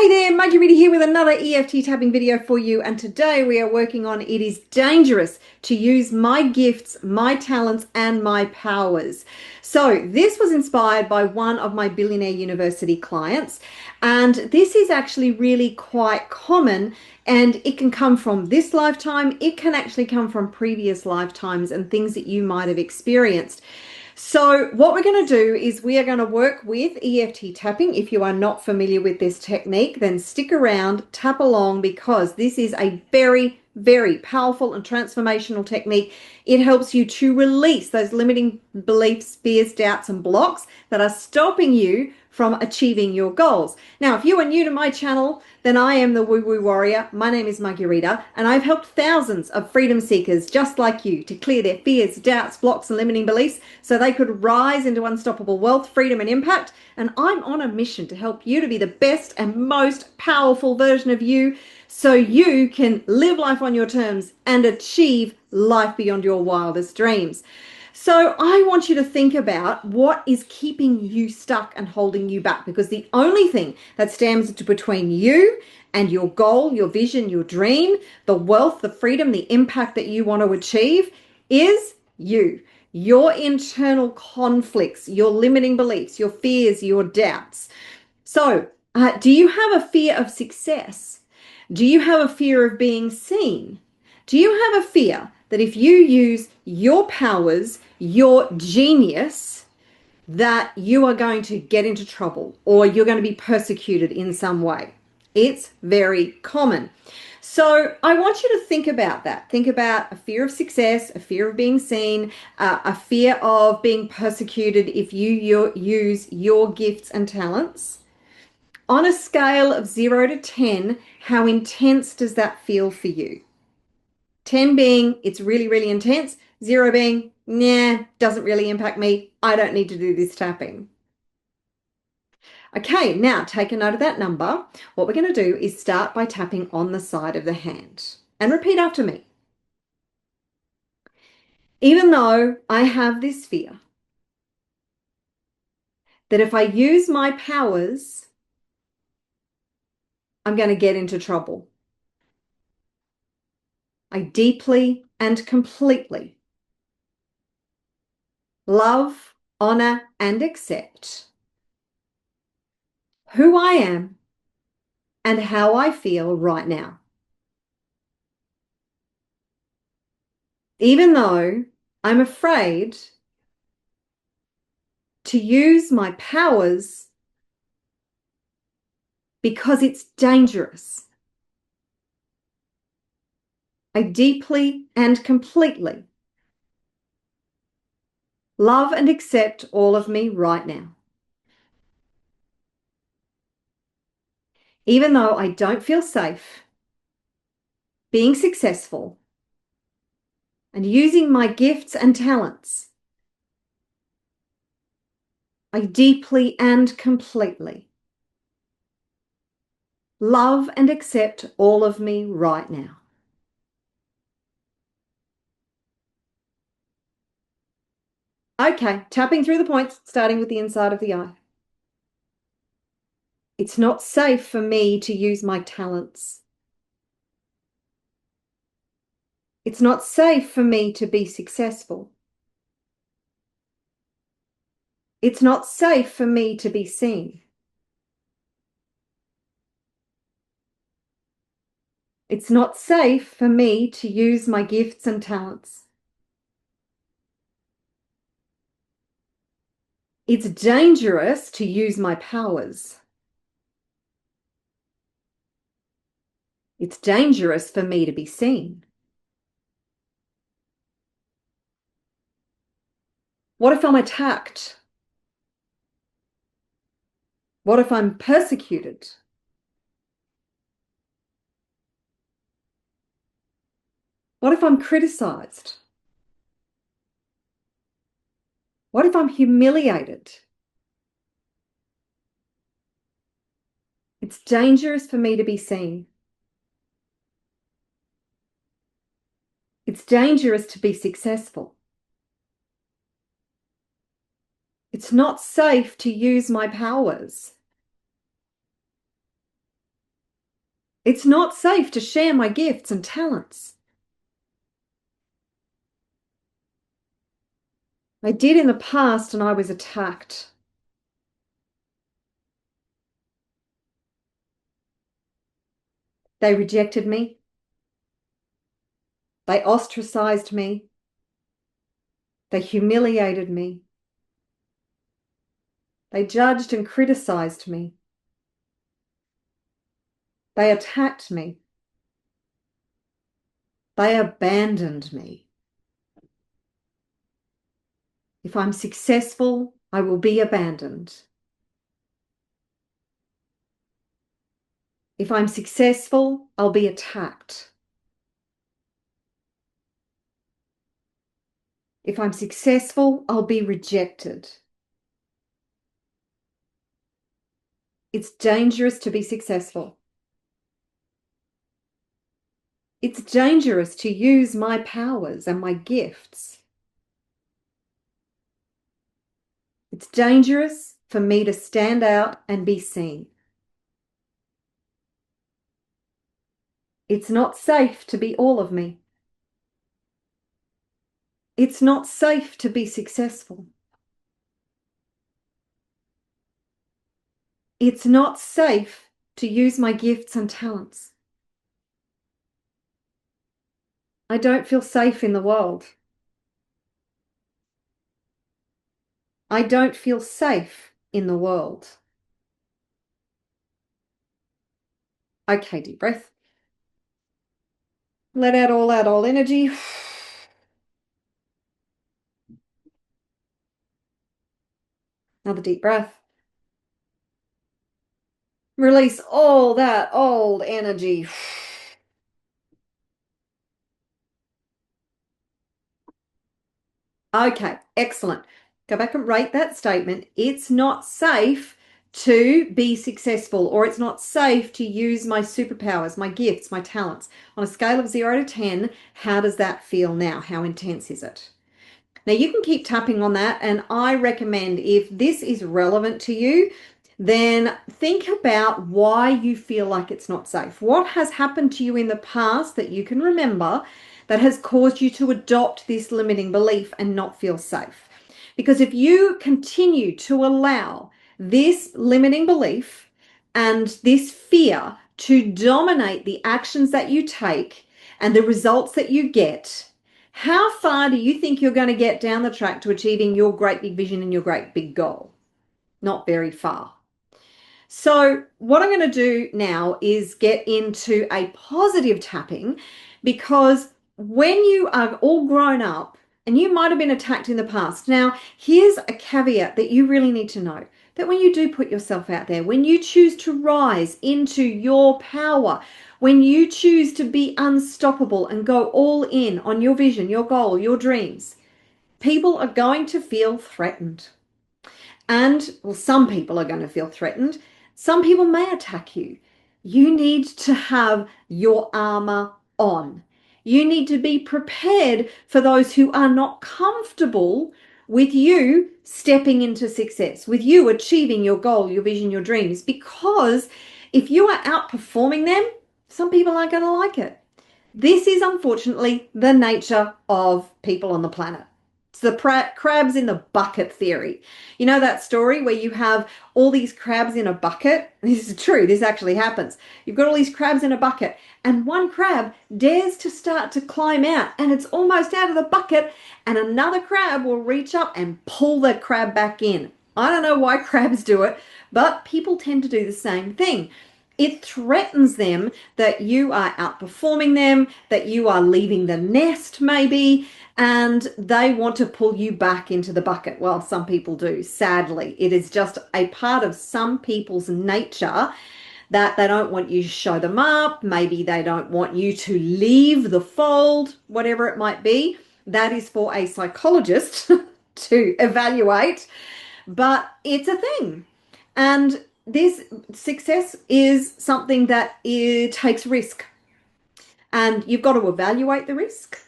Hey there, Marguerita here with another EFT tapping video for you, and today we are working on it is dangerous to use my gifts, my talents, and my powers. So this was inspired by one of my billionaire university clients, and this is actually really quite common, and it can come from this lifetime, it can actually come from previous lifetimes and things that you might have experienced. So what we're going to do is we are going to work with EFT tapping. If you are not familiar with this technique, then stick around, tap along, because this is a very, very powerful and transformational technique. It helps you to release those limiting beliefs, fears, doubts, and blocks that are stopping you from achieving your goals. Now, if you are new to my channel, then I am the Woo Woo Warrior. My name is Marguerita, and I've helped thousands of freedom seekers just like you to clear their fears, doubts, blocks, and limiting beliefs so they could rise into unstoppable wealth, freedom, and impact. And I'm on a mission to help you to be the best and most powerful version of you so you can live life on your terms and achieve life beyond your wildest dreams. So I want you to think about what is keeping you stuck and holding you back, because the only thing that stands between you and your goal, your vision, your dream, the wealth, the freedom, the impact that you want to achieve is you. Your internal conflicts, your limiting beliefs, your fears, your doubts. So, do you have a fear of success? Do you have a fear of being seen? Do you have a fear that if you use your powers, your genius, that you are going to get into trouble or you're going to be persecuted in some way? It's very common. So I want you to think about that. Think about a fear of success, a fear of being seen, a fear of being persecuted if you use your gifts and talents. On a scale of 0 to 10, how intense does that feel for you? 10 being, it's really, really intense. 0 being, nah, doesn't really impact me. I don't need to do this tapping. Okay, now take a note of that number. What we're going to do is start by tapping on the side of the hand and repeat after me. Even though I have this fear that if I use my powers, I'm going to get into trouble, I deeply and completely love, honor, and accept who I am and how I feel right now. Even though I'm afraid to use my powers because it's dangerous, I deeply and completely love and accept all of me right now. Even though I don't feel safe being successful and using my gifts and talents, I deeply and completely love and accept all of me right now. Okay, tapping through the points, starting with the inside of the eye. It's not safe for me to use my talents. It's not safe for me to be successful. It's not safe for me to be seen. It's not safe for me to use my gifts and talents. It's dangerous to use my powers. It's dangerous for me to be seen. What if I'm attacked? What if I'm persecuted? What if I'm criticized? What if I'm humiliated? It's dangerous for me to be seen. It's dangerous to be successful. It's not safe to use my powers. It's not safe to share my gifts and talents. I did in the past and I was attacked. They rejected me. They ostracized me. They humiliated me. They judged and criticized me. They attacked me. They abandoned me. If I'm successful, I will be abandoned. If I'm successful, I'll be attacked. If I'm successful, I'll be rejected. It's dangerous to be successful. It's dangerous to use my powers and my gifts. It's dangerous for me to stand out and be seen. It's not safe to be all of me. It's not safe to be successful. It's not safe to use my gifts and talents. I don't feel safe in the world. I don't feel safe in the world. Okay, deep breath. Let out all energy. Another deep breath. Release all that old energy. Okay, excellent. Go back and rate that statement. It's not safe to be successful, or it's not safe to use my superpowers, my gifts, my talents. On a scale of 0 to 10, how does that feel now? How intense is it? Now you can keep tapping on that, and I recommend, if this is relevant to you, then think about why you feel like it's not safe. What has happened to you in the past that you can remember that has caused you to adopt this limiting belief and not feel safe? Because if you continue to allow this limiting belief and this fear to dominate the actions that you take and the results that you get, how far do you think you're going to get down the track to achieving your great big vision and your great big goal? Not very far. So what I'm going to do now is get into a positive tapping, because when you are all grown up, and you might have been attacked in the past. Now, here's a caveat that you really need to know, that when you do put yourself out there, when you choose to rise into your power, when you choose to be unstoppable and go all in on your vision, your goal, your dreams, people are going to feel threatened. And, well, some people are going to feel threatened. Some people may attack you. You need to have your armor on. You need to be prepared for those who are not comfortable with you stepping into success, with you achieving your goal, your vision, your dreams. Because if you are outperforming them, some people aren't going to like it. This is unfortunately the nature of people on the planet. It's the crabs in the bucket theory. You know that story where you have all these crabs in a bucket? This is true. This actually happens. You've got all these crabs in a bucket, and one crab dares to start to climb out, and it's almost out of the bucket, and another crab will reach up and pull the crab back in. I don't know why crabs do it, but people tend to do the same thing. It threatens them that you are outperforming them, that you are leaving the nest maybe, and they want to pull you back into the bucket. Well, some people do, sadly. It is just a part of some people's nature that they don't want you to show them up. Maybe they don't want you to leave the fold, whatever it might be. That is for a psychologist to evaluate, but it's a thing. And this success is something that it takes risk, and you've got to evaluate the risk,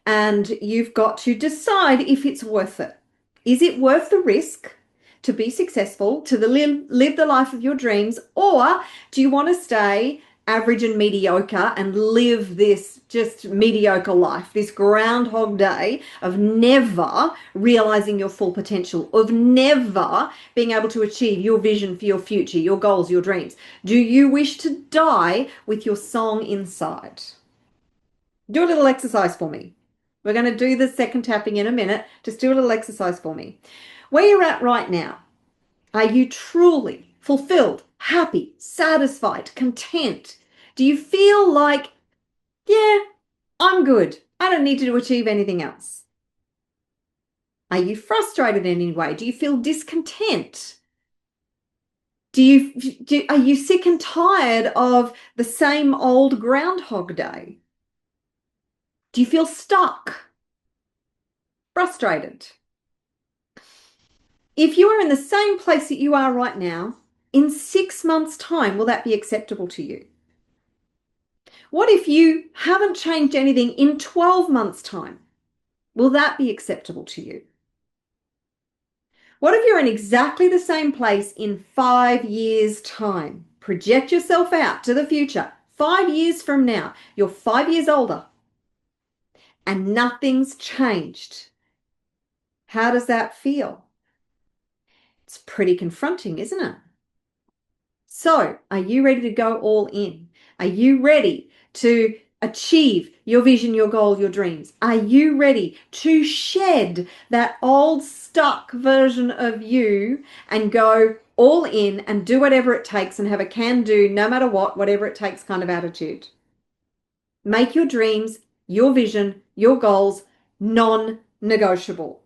and you've got to decide if it's worth it. Is it worth the risk to be successful, to live the life of your dreams, or do you want to stay average and mediocre and live this just mediocre life, this Groundhog Day of never realizing your full potential, of never being able to achieve your vision for your future, your goals, your dreams? Do you wish to die with your song inside? Do a little exercise for me. We're going to do the second tapping in a minute. Just do a little exercise for me. Where you're at right now, are you truly fulfilled, happy, satisfied, content? Do you feel like, yeah, I'm good. I don't need to achieve anything else? Are you frustrated in any way? Do you feel discontent? Are you sick and tired of the same old Groundhog Day? Do you feel stuck, frustrated? If you are in the same place that you are right now, in 6 months' time, will that be acceptable to you? What if you haven't changed anything in 12 months' time? Will that be acceptable to you? What if you're in exactly the same place in 5 years' time? Project yourself out to the future. 5 years from now, you're 5 years older and nothing's changed. How does that feel? It's pretty confronting, isn't it? So, are you ready to go all in? Are you ready to achieve your vision, your goal, your dreams? Are you ready to shed that old stuck version of you and go all in and do whatever it takes and have a can do, no matter what, whatever it takes kind of attitude? Make your dreams, your vision, your goals non-negotiable.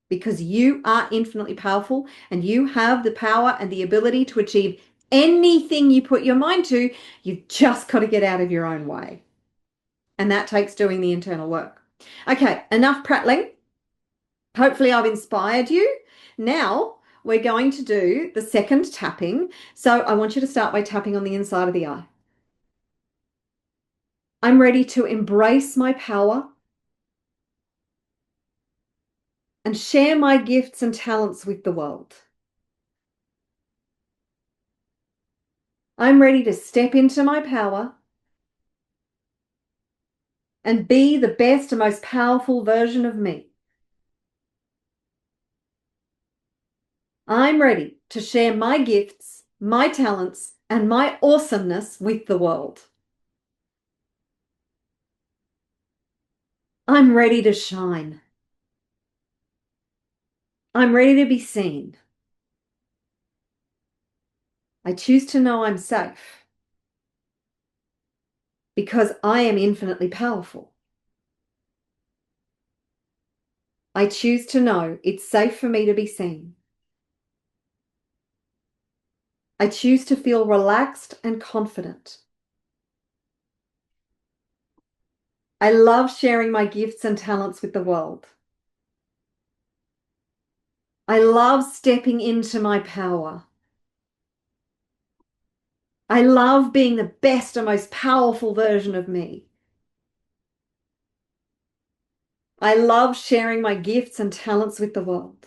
Because you are infinitely powerful and you have the power and the ability to achieve anything you put your mind to. You've just got to get out of your own way. And that takes doing the internal work. Okay, enough prattling. Hopefully I've inspired you. Now we're going to do the second tapping. So I want you to start by tapping on the inside of the eye. I'm ready to embrace my power and share my gifts and talents with the world. I'm ready to step into my power and be the best and most powerful version of me. I'm ready to share my gifts, my talents, and my awesomeness with the world. I'm ready to shine. I'm ready to be seen. I choose to know I'm safe because I am infinitely powerful. I choose to know it's safe for me to be seen. I choose to feel relaxed and confident. I love sharing my gifts and talents with the world. I love stepping into my power. I love being the best and most powerful version of me. I love sharing my gifts and talents with the world.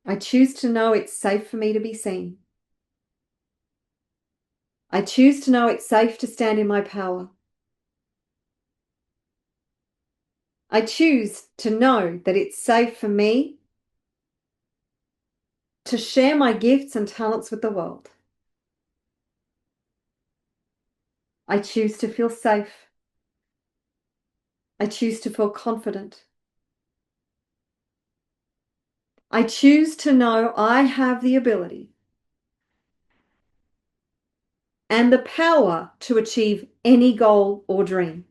I choose to know it's safe for me to be seen. I choose to know it's safe to stand in my power. I choose to know that it's safe for me to share my gifts and talents with the world. I choose to feel safe. I choose to feel confident. I choose to know I have the ability and the power to achieve any goal or dream.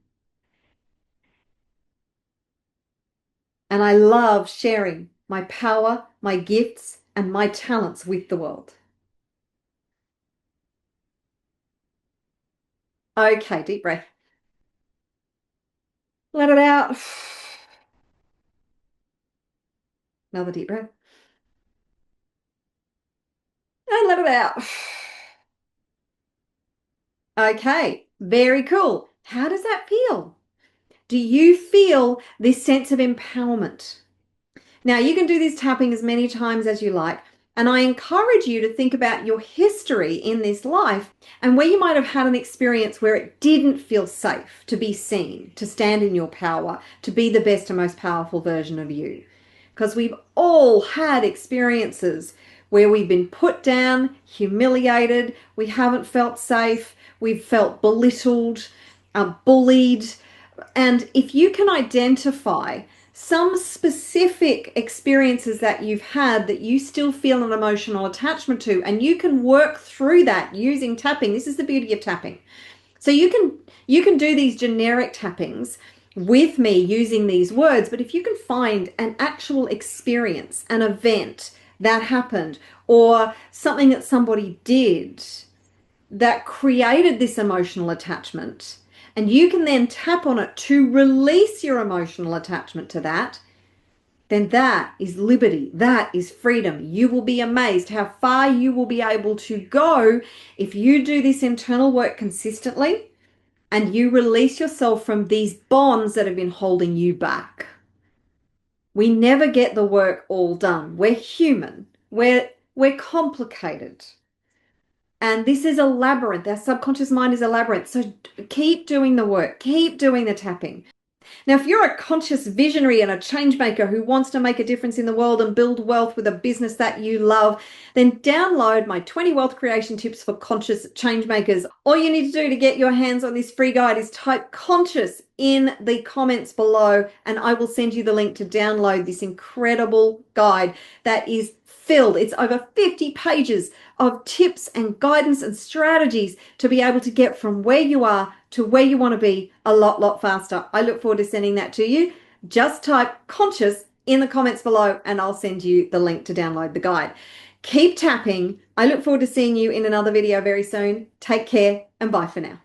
And I love sharing my power, my gifts, and my talents with the world. Okay, deep breath. Let it out. Another deep breath. And let it out. Okay, very cool. How does that feel? Do you feel this sense of empowerment? Now, you can do this tapping as many times as you like. And I encourage you to think about your history in this life and where you might have had an experience where it didn't feel safe to be seen, to stand in your power, to be the best and most powerful version of you. Because we've all had experiences where we've been put down, humiliated, we haven't felt safe, we've felt belittled, bullied. And if you can identify some specific experiences that you've had that you still feel an emotional attachment to, and you can work through that using tapping. This is the beauty of tapping. So you can do these generic tappings with me using these words, but if you can find an actual experience, an event that happened, or something that somebody did that created this emotional attachment, and you can then tap on it to release your emotional attachment to that, then that is liberty. That is freedom. You will be amazed how far you will be able to go if you do this internal work consistently and you release yourself from these bonds that have been holding you back. We never get the work all done. We're human. We're complicated. And this is a labyrinth. Our subconscious mind is a labyrinth. So keep doing the work. Keep doing the tapping. Now, if you're a conscious visionary and a change maker who wants to make a difference in the world and build wealth with a business that you love, then download my 20 wealth creation tips for conscious change makers. All you need to do to get your hands on this free guide is type conscious in the comments below, and I will send you the link to download this incredible guide that is filled. It's over 50 pages of tips and guidance and strategies to be able to get from where you are to where you want to be a lot faster. I look forward to sending that to you. Just type conscious in the comments below and I'll send you the link to download the guide. Keep tapping. I look forward to seeing you in another video very soon. Take care and bye for now.